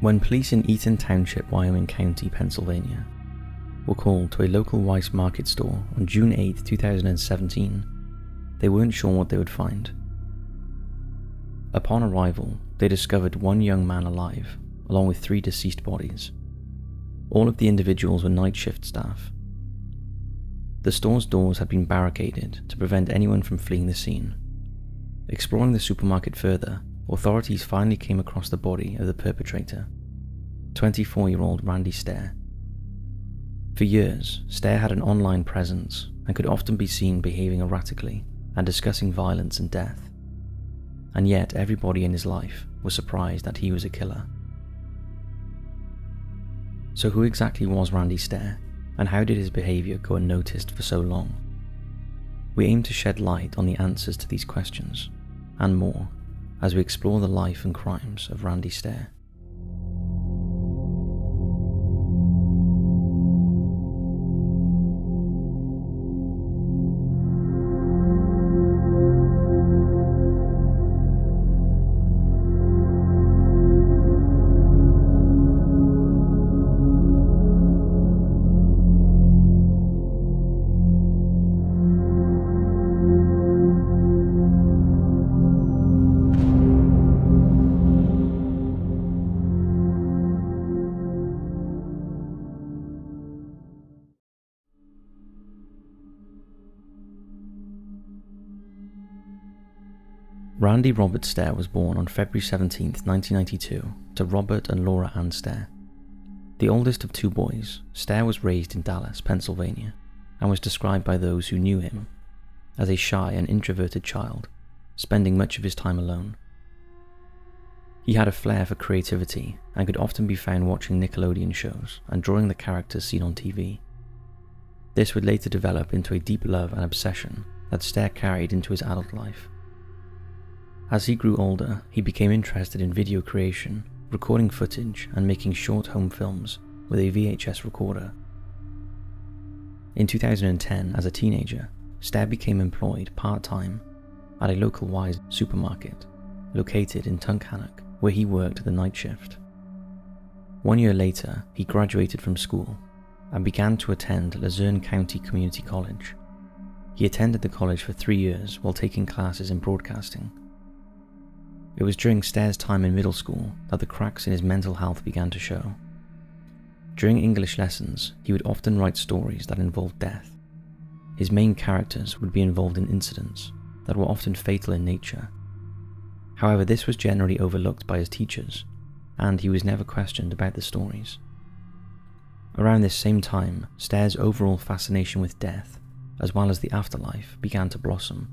When police in Eaton Township, Wyoming County, Pennsylvania, were called to a local Weis Market store on June 8, 2017, they weren't sure what they would find. Upon arrival, they discovered one young man alive, along with 3 deceased bodies. All of the individuals were night shift staff. The store's doors had been barricaded to prevent anyone from fleeing the scene. Exploring the supermarket further, authorities finally came across the body of the perpetrator, 24-year-old Randy Stair. For years, Stair had an online presence and could often be seen behaving erratically and discussing violence and death. And yet everybody in his life was surprised that he was a killer. So who exactly was Randy Stair, and how did his behaviour go unnoticed for so long? We aim to shed light on the answers to these questions, and more, as we explore the life and crimes of Randy Stair. Randy Robert Stair was born on February 17, 1992, to Robert and Laura Ann Stair. The oldest of 2 boys, Stair was raised in Dallas, Pennsylvania, and was described by those who knew him as a shy and introverted child, spending much of his time alone. He had a flair for creativity and could often be found watching Nickelodeon shows and drawing the characters seen on TV. This would later develop into a deep love and obsession that Stair carried into his adult life. As he grew older, he became interested in video creation, recording footage and making short home films with a VHS recorder. In 2010, as a teenager, Stair became employed part-time at a local Weis supermarket located in Tunkhannock, where he worked the night shift. 1 year later, he graduated from school and began to attend Luzerne County Community College. He attended the college for 3 years while taking classes in broadcasting. It was during Stair's time in middle school that the cracks in his mental health began to show. During English lessons, he would often write stories that involved death. His main characters would be involved in incidents that were often fatal in nature. However, this was generally overlooked by his teachers, and he was never questioned about the stories. Around this same time, Stair's overall fascination with death, as well as the afterlife, began to blossom.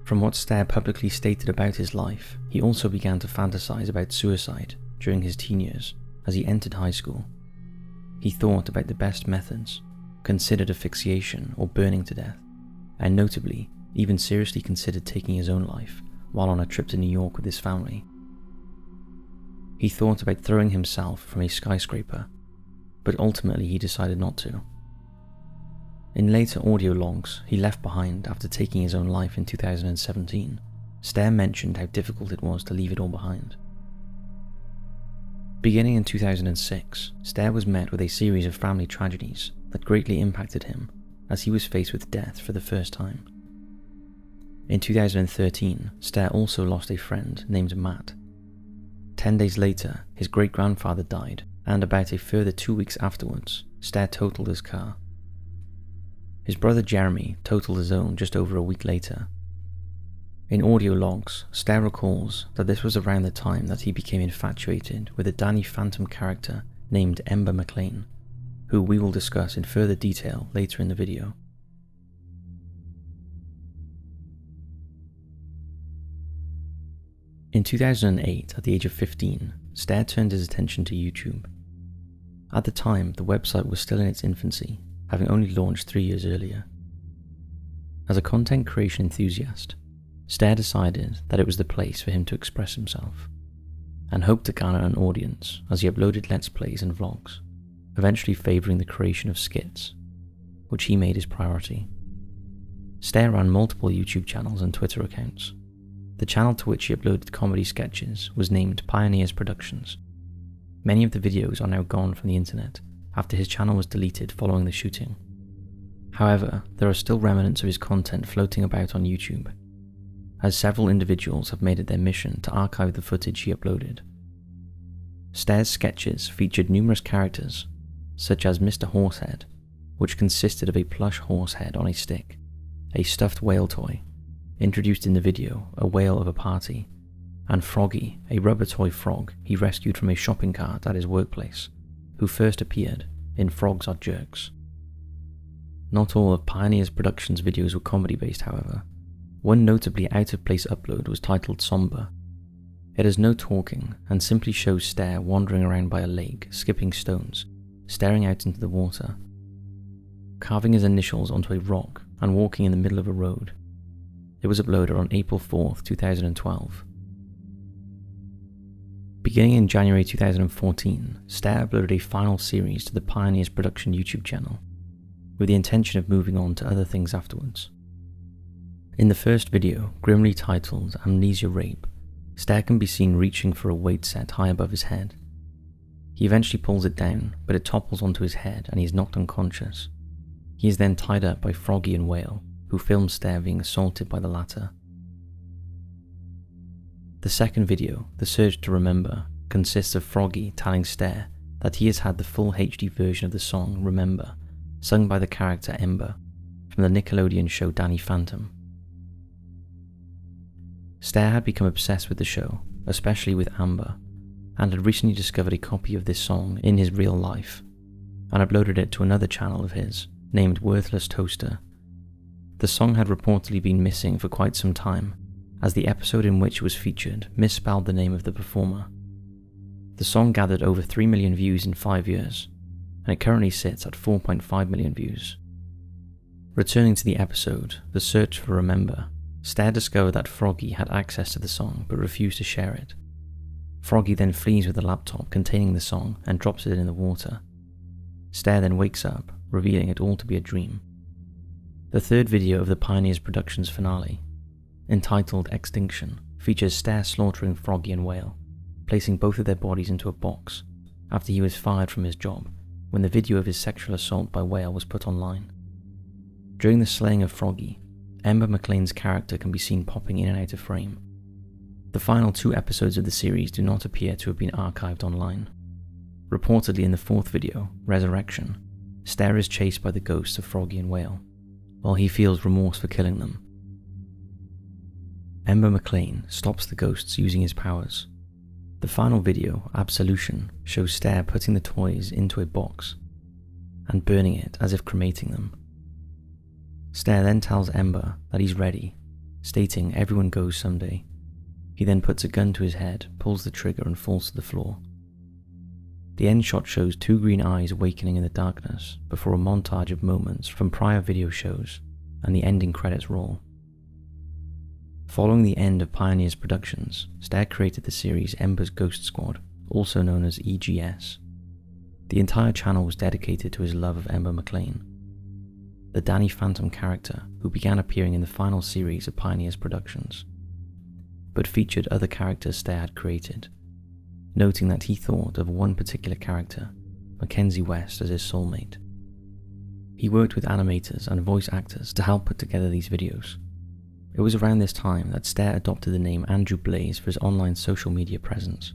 From what Stair publicly stated about his life, he also began to fantasize about suicide during his teen years as he entered high school. He thought about the best methods, considered asphyxiation or burning to death, and notably, even seriously considered taking his own life while on a trip to New York with his family. He thought about throwing himself from a skyscraper, but ultimately he decided not to. In later audio logs he left behind after taking his own life in 2017, Stair mentioned how difficult it was to leave it all behind. Beginning in 2006, Stair was met with a series of family tragedies that greatly impacted him as he was faced with death for the first time. In 2013, Stair also lost a friend named Matt. 10 days later, his great-grandfather died, and about a further 2 weeks afterwards, Stair totaled his car. His brother Jeremy totaled his own just over a week later. In audio logs, Stair recalls that this was around the time that he became infatuated with a Danny Phantom character named Ember McLean, who we will discuss in further detail later in the video. In 2008, at the age of 15, Stair turned his attention to YouTube. At the time, the website was still in its infancy, having only launched 3 years earlier. As a content creation enthusiast, Stair decided that it was the place for him to express himself, and hoped to garner an audience as he uploaded Let's Plays and vlogs, eventually favouring the creation of skits, which he made his priority. Stair ran multiple YouTube channels and Twitter accounts. The The channel to which he uploaded comedy sketches was named Pioneers Productions. Many of the videos are now gone from the internet after his channel was deleted following the shooting. However, there are still remnants of his content floating about on YouTube, as several individuals have made it their mission to archive the footage he uploaded. Stair's sketches featured numerous characters, such as Mr. Horsehead, which consisted of a plush horse head on a stick, a stuffed whale toy, introduced in the video a whale of a party, and Froggy, a rubber toy frog he rescued from a shopping cart at his workplace, who first appeared in Frogs Are Jerks. Not all of Pioneers Productions' videos were comedy-based, however. One notably out-of-place upload was titled Somber. It has no talking and simply shows Stair wandering around by a lake, skipping stones, staring out into the water, carving his initials onto a rock and walking in the middle of a road. It was uploaded on April 4th, 2012. Beginning in January 2014, Stair uploaded a final series to the Pioneers Production YouTube channel, with the intention of moving on to other things afterwards. In the first video, grimly titled Amnesia Rape, Stair can be seen reaching for a weight set high above his head. He eventually pulls it down, but it topples onto his head and he is knocked unconscious. He is then tied up by Froggy and Whale, who film Stair being assaulted by the latter. The second video, The Search to Remember, consists of Froggy telling Stair that he has had the full HD version of the song Remember, sung by the character Ember, from the Nickelodeon show Danny Phantom. Stair had become obsessed with the show, especially with Amber, and had recently discovered a copy of this song in his real life, and uploaded it to another channel of his, named Worthless Toaster. The song had reportedly been missing for quite some time, as the episode in which it was featured misspelled the name of the performer. The song gathered over 3 million views in 5 years, and it currently sits at 4.5 million views. Returning to the episode, The Search for Remember, Stair discovered that Froggy had access to the song but refused to share it. Froggy then flees with the laptop containing the song and drops it in the water. Stair then wakes up, revealing it all to be a dream. The third video of the Pioneers Productions finale, entitled Extinction, features Stair slaughtering Froggy and Whale, placing both of their bodies into a box after he was fired from his job when the video of his sexual assault by Whale was put online. During the slaying of Froggy, Ember McLean's character can be seen popping in and out of frame. The final 2 episodes of the series do not appear to have been archived online. Reportedly in the 4th video, Resurrection, Stair is chased by the ghosts of Froggy and Whale, while he feels remorse for killing them. Ember McLean stops the ghosts using his powers. The final video, Absolution, shows Stair putting the toys into a box and burning it as if cremating them. Stair then tells Ember that he's ready, stating everyone goes someday. He then puts a gun to his head, pulls the trigger and falls to the floor. The end shot shows 2 green eyes awakening in the darkness before a montage of moments from prior video shows and the ending credits roll. Following the end of Pioneers Productions, Stair created the series Ember's Ghost Squad, also known as EGS. The entire channel was dedicated to his love of Ember McLean, the Danny Phantom character who began appearing in the final series of Pioneers Productions, but featured other characters Stair had created, noting that he thought of one particular character, Mackenzie West, as his soulmate. He worked with animators and voice actors to help put together these videos. It was around this time that Stair adopted the name Andrew Blaze for his online social media presence.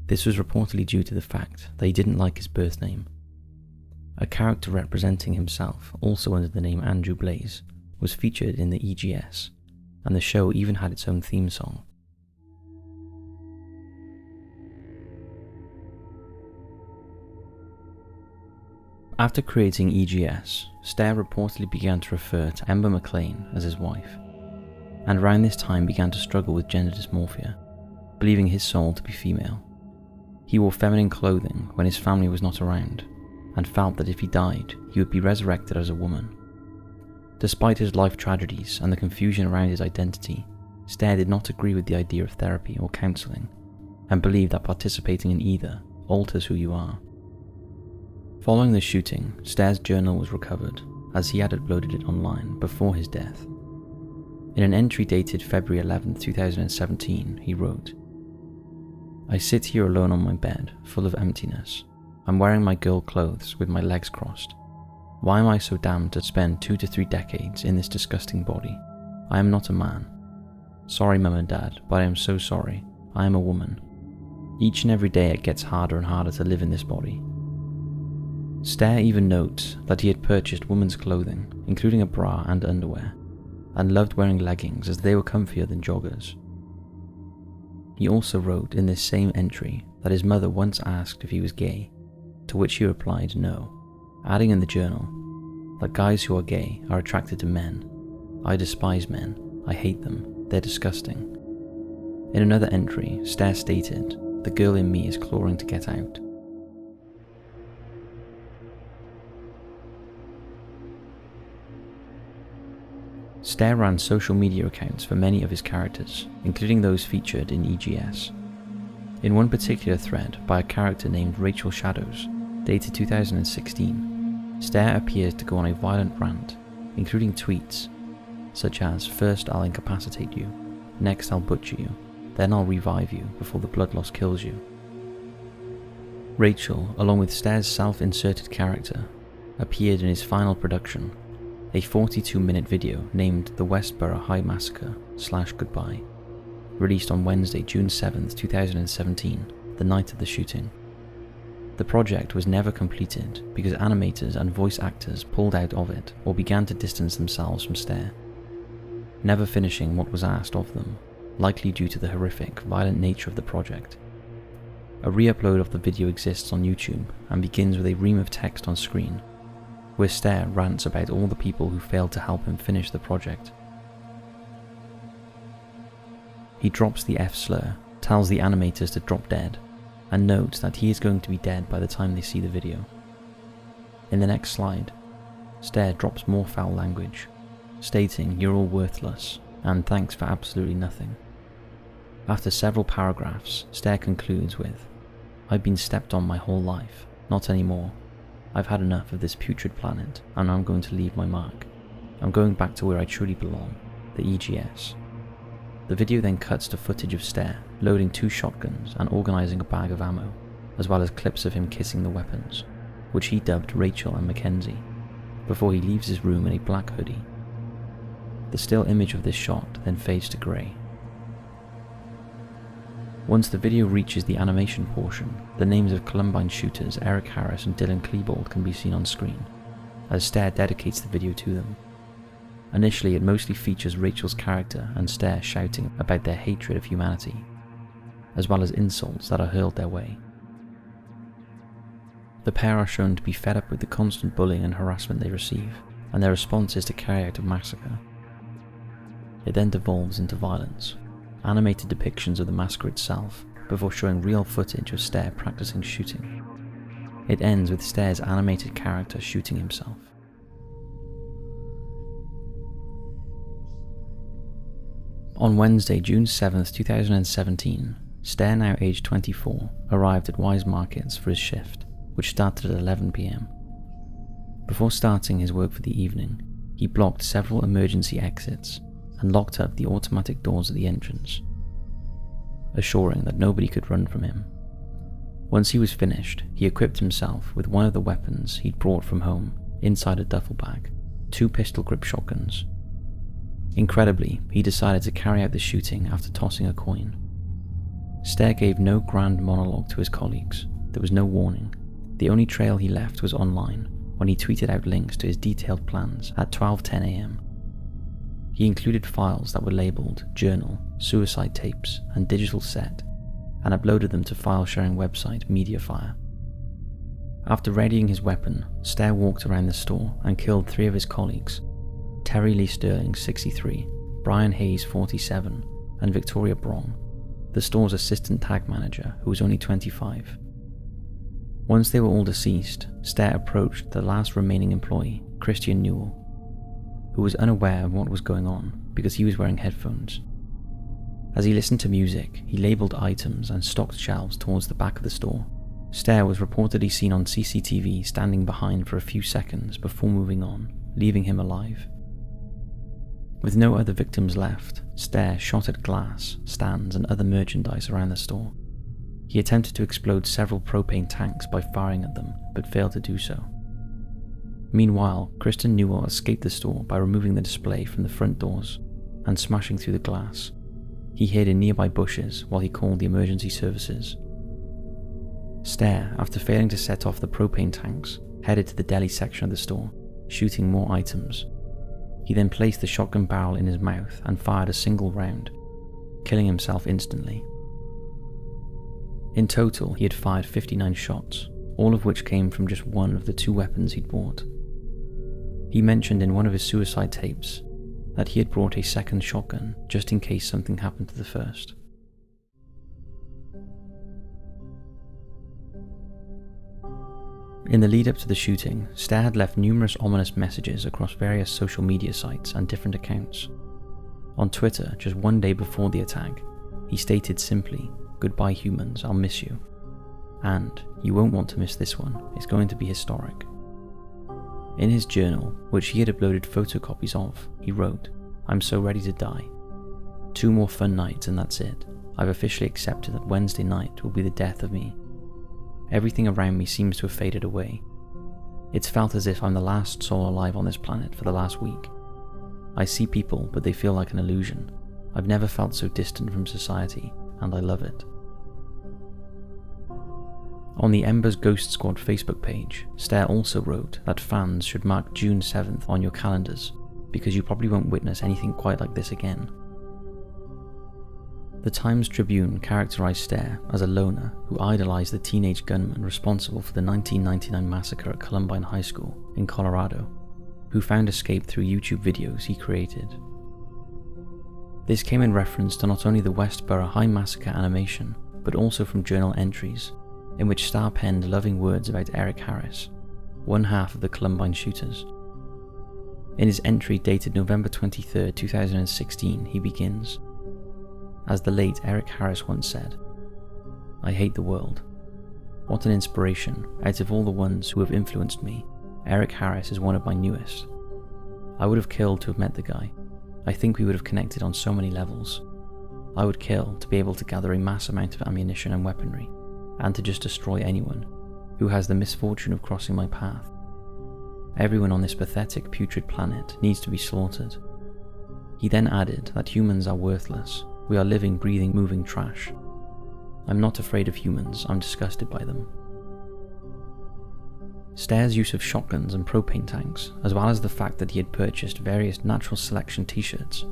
This was reportedly due to the fact that he didn't like his birth name. A character representing himself, also under the name Andrew Blaze, was featured in the EGS, and the show even had its own theme song. After creating EGS, Stair reportedly began to refer to Ember McLean as his wife, and around this time began to struggle with gender dysmorphia, believing his soul to be female. He wore feminine clothing when his family was not around, and felt that if he died, he would be resurrected as a woman. Despite his life tragedies and the confusion around his identity, Stair did not agree with the idea of therapy or counselling, and believed that participating in either alters who you are. Following the shooting, Stair's journal was recovered, as he had uploaded it online before his death. In an entry dated February 11, 2017, he wrote, "I sit here alone on my bed, full of emptiness. I'm wearing my girl clothes with my legs crossed. Why am I so damned to spend 2 to 3 decades in this disgusting body? I am not a man. Sorry, Mum and Dad, but I am so sorry. I am a woman. Each and every day it gets harder and harder to live in this body." Stair even notes that he had purchased women's clothing, including a bra and underwear, and loved wearing leggings as they were comfier than joggers. He also wrote in this same entry that his mother once asked if he was gay, to which he replied no, adding in the journal that guys who are gay are attracted to men. "I despise men. I hate them. They're disgusting." In another entry, Stair stated, "The girl in me is clawing to get out." Stair ran social media accounts for many of his characters, including those featured in EGS. In one particular thread by a character named Rachael Shadows, dated 2016, Stair appears to go on a violent rant, including tweets such as, "First I'll incapacitate you, next I'll butcher you, then I'll revive you before the blood loss kills you." Rachael, along with Stair's self-inserted character, appeared in his final production, a 42-minute video named The Westborough High Massacre / Goodbye, released on Wednesday, June 7th, 2017, the night of the shooting. The project was never completed because animators and voice actors pulled out of it or began to distance themselves from Stair, never finishing what was asked of them, likely due to the horrific, violent nature of the project. A re-upload of the video exists on YouTube and begins with a ream of text on screen, where Stair rants about all the people who failed to help him finish the project. He drops the F slur, tells the animators to drop dead, and notes that he is going to be dead by the time they see the video. In the next slide, Stair drops more foul language, stating "You're all worthless, and thanks for absolutely nothing." After several paragraphs, Stair concludes with, "I've been stepped on my whole life, not anymore. I've had enough of this putrid planet, and I'm going to leave my mark. I'm going back to where I truly belong, the EGS." The video then cuts to footage of Stair loading 2 shotguns and organising a bag of ammo, as well as clips of him kissing the weapons, which he dubbed Rachael and Mackenzie, before he leaves his room in a black hoodie. The still image of this shot then fades to grey. Once the video reaches the animation portion, the names of Columbine shooters Eric Harris and Dylan Klebold can be seen on screen, as Stair dedicates the video to them. Initially, it mostly features Rachael's character and Stair shouting about their hatred of humanity, as well as insults that are hurled their way. The pair are shown to be fed up with the constant bullying and harassment they receive, and their response is to carry out a massacre. It then devolves into violence, animated depictions of the massacre itself, before showing real footage of Stair practicing shooting. It ends with Stair's animated character shooting himself. On Wednesday, June 7th, 2017, Stair, now aged 24, arrived at Weis Markets for his shift, which started at 11 PM. Before starting his work for the evening, he blocked several emergency exits and locked up the automatic doors at the entrance, assuring that nobody could run from him. Once he was finished, he equipped himself with one of the weapons he'd brought from home inside a duffel bag, 2 pistol-grip shotguns. Incredibly, he decided to carry out the shooting after tossing a coin. Stair gave no grand monologue to his colleagues. There was no warning. The only trail he left was online, when he tweeted out links to his detailed plans at 12:10 AM. He included files that were labelled Journal, Suicide Tapes, and Digital Set, and uploaded them to file-sharing website Mediafire. After readying his weapon, Stair walked around the store and killed 3 of his colleagues, Terry Lee Sterling, 63, Brian Hayes, 47, and Victoria Brong, the store's assistant tag manager, who was only 25. Once they were all deceased, Stair approached the last remaining employee, Christian Newell, who was unaware of what was going on because he was wearing headphones. As he listened to music, he labelled items and stocked shelves towards the back of the store. Stair was reportedly seen on CCTV standing behind for a few seconds before moving on, leaving him alive. With no other victims left, Stair shot at glass, stands and other merchandise around the store. He attempted to explode several propane tanks by firing at them, but failed to do so. Meanwhile, Kristen Newell escaped the store by removing the display from the front doors and smashing through the glass. He hid in nearby bushes while he called the emergency services. Stair, after failing to set off the propane tanks, headed to the deli section of the store, shooting more items. He then placed the shotgun barrel in his mouth and fired a single round, killing himself instantly. In total, he had fired 59 shots, all of which came from just one of the 2 weapons he'd bought. He mentioned in one of his suicide tapes that he had brought a second shotgun just in case something happened to the first. In the lead up to the shooting, Stair had left numerous ominous messages across various social media sites and different accounts. On Twitter, just one day before the attack, he stated simply, "Goodbye humans, I'll miss you. And you won't want to miss this one, it's going to be historic." In his journal, which he had uploaded photocopies of, he wrote, "I'm so ready to die. 2 more fun nights and that's it. I've officially accepted that Wednesday night will be the death of me. Everything around me seems to have faded away. It's felt as if I'm the last soul alive on this planet for the last week. I see people, but they feel like an illusion. I've never felt so distant from society, and I love it." On the Embers Ghost Squad Facebook page, Stair also wrote that fans should mark June 7th on your calendars, because you probably won't witness anything quite like this again. The Times-Tribune characterized Stair as a loner who idolized the teenage gunman responsible for the 1999 massacre at Columbine High School in Colorado, who found escape through YouTube videos he created. This came in reference to not only the Westborough High Massacre animation, but also from journal entries, in which Stair penned loving words about Eric Harris, one half of the Columbine shooters. In his entry dated November 23, 2016, he begins, "As the late Eric Harris once said, I hate the world. What an inspiration. Out of all the ones who have influenced me, Eric Harris is one of my newest. I would have killed to have met the guy. I think we would have connected on so many levels. I would kill to be able to gather a mass amount of ammunition and weaponry, and to just destroy anyone who has the misfortune of crossing my path. Everyone on this pathetic, putrid planet needs to be slaughtered." He then added that humans are worthless. We are living, breathing, moving trash. I'm not afraid of humans, I'm disgusted by them. Stair's use of shotguns and propane tanks, as well as the fact that he had purchased various Natural Selection t-shirts,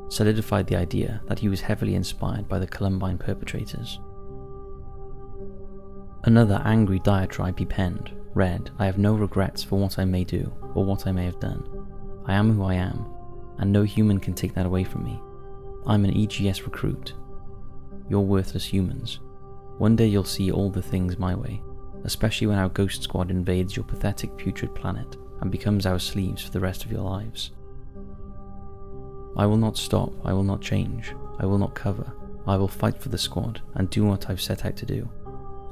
solidified the idea that he was heavily inspired by the Columbine perpetrators. Another angry diatribe he penned read, "I have no regrets for what I may do or what I may have done. I am who I am, and no human can take that away from me. I'm an EGS recruit. You're worthless humans. One day you'll see all the things my way, especially when our ghost squad invades your pathetic putrid planet and becomes our sleeves for the rest of your lives. I will not stop, I will not change, I will not cover. I will fight for the squad and do what I've set out to do.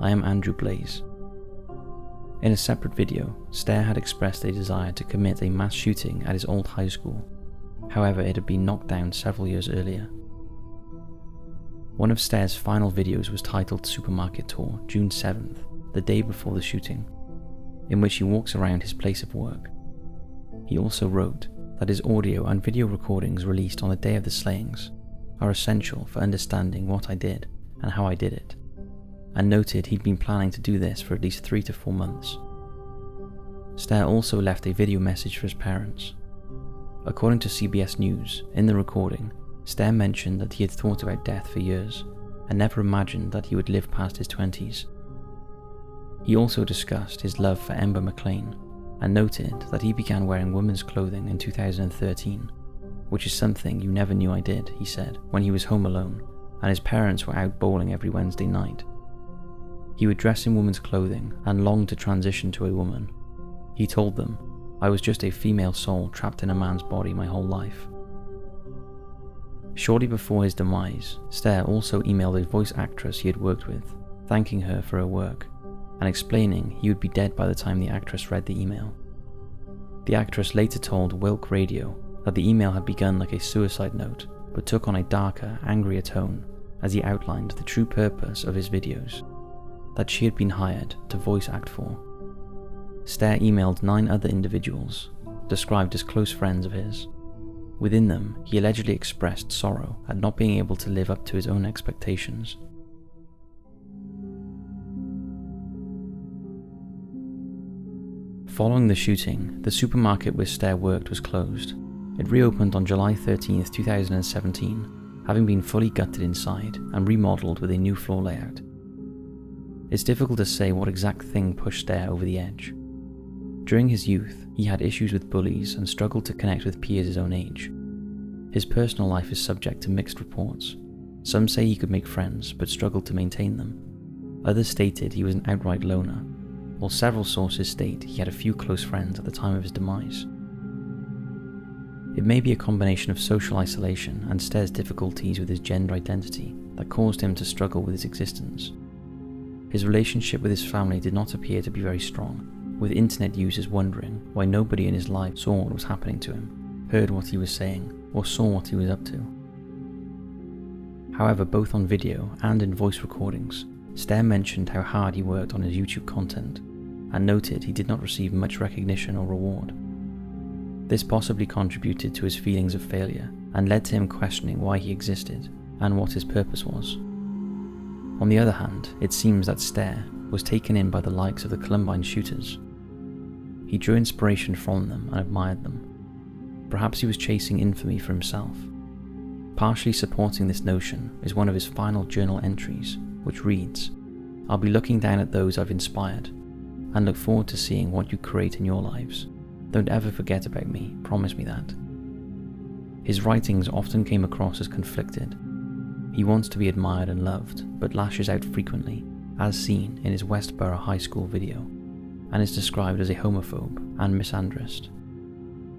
I am Andrew Blaze." In a separate video, Stair had expressed a desire to commit a mass shooting at his old high school. However, it had been knocked down several years earlier. One of Stair's final videos was titled Supermarket Tour, June 7th, the day before the shooting, in which he walks around his place of work. He also wrote that his audio and video recordings released on the day of the slayings are essential for understanding what I did and how I did it, and noted he'd been planning to do this for at least 3 to 4 months. Stair also left a video message for his parents. According to CBS News, in the recording, Stair mentioned that he had thought about death for years and never imagined that he would live past his 20s. He also discussed his love for Ember McLean and noted that he began wearing women's clothing in 2013, which is something you never knew I did, he said, when he was home alone and his parents were out bowling every Wednesday night. He would dress in women's clothing and longed to transition to a woman. He told them, "I was just a female soul trapped in a man's body my whole life." Shortly before his demise, Stair also emailed a voice actress he had worked with, thanking her for her work, and explaining he would be dead by the time the actress read the email. The actress later told Wilk Radio that the email had begun like a suicide note, but took on a darker, angrier tone as he outlined the true purpose of his videos, that she had been hired to voice act for. Stair emailed 9 other individuals, described as close friends of his. Within them, he allegedly expressed sorrow at not being able to live up to his own expectations. Following the shooting, the supermarket where Stair worked was closed. It reopened on July 13, 2017, having been fully gutted inside and remodeled with a new floor layout. It's difficult to say what exact thing pushed Stair over the edge. During his youth, he had issues with bullies and struggled to connect with peers his own age. His personal life is subject to mixed reports. Some say he could make friends, but struggled to maintain them. Others stated he was an outright loner, while several sources state he had a few close friends at the time of his demise. It may be a combination of social isolation and Stair's difficulties with his gender identity that caused him to struggle with his existence. His relationship with his family did not appear to be very strong, with internet users wondering why nobody in his life saw what was happening to him, heard what he was saying, or saw what he was up to. However, both on video and in voice recordings, Stair mentioned how hard he worked on his YouTube content, and noted he did not receive much recognition or reward. This possibly contributed to his feelings of failure, and led to him questioning why he existed, and what his purpose was. On the other hand, it seems that Stair was taken in by the likes of the Columbine shooters. He drew inspiration from them and admired them. Perhaps he was chasing infamy for himself. Partially supporting this notion is one of his final journal entries, which reads, "I'll be looking down at those I've inspired, and look forward to seeing what you create in your lives. Don't ever forget about me, promise me that." His writings often came across as conflicted. He wants to be admired and loved, but lashes out frequently, as seen in his Westborough High School video, and is described as a homophobe and misandrist.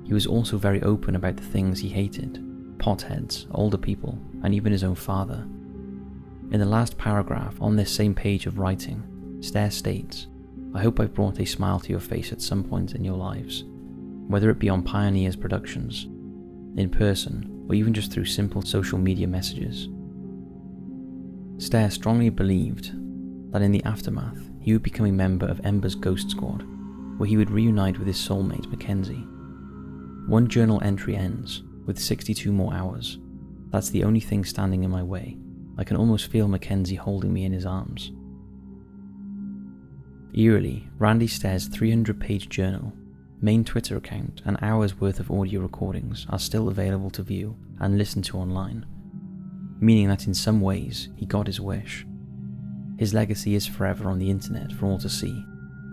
He was also very open about the things he hated: potheads, older people, and even his own father. In the last paragraph on this same page of writing, Stair states, "I hope I've brought a smile to your face at some point in your lives, whether it be on Pioneer's productions, in person, or even just through simple social media messages." Stair strongly believed that in the aftermath, he would become a member of Ember's Ghost Squad, where he would reunite with his soulmate Mackenzie. One journal entry ends with 62 more hours. That's the only thing standing in my way. I can almost feel Mackenzie holding me in his arms. Eerily, Randy Stair's 300-page journal, main Twitter account, and hours worth of audio recordings are still available to view and listen to online, meaning that in some ways he got his wish. His legacy is forever on the internet for all to see,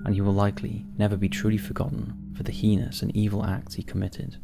and he will likely never be truly forgotten for the heinous and evil acts he committed.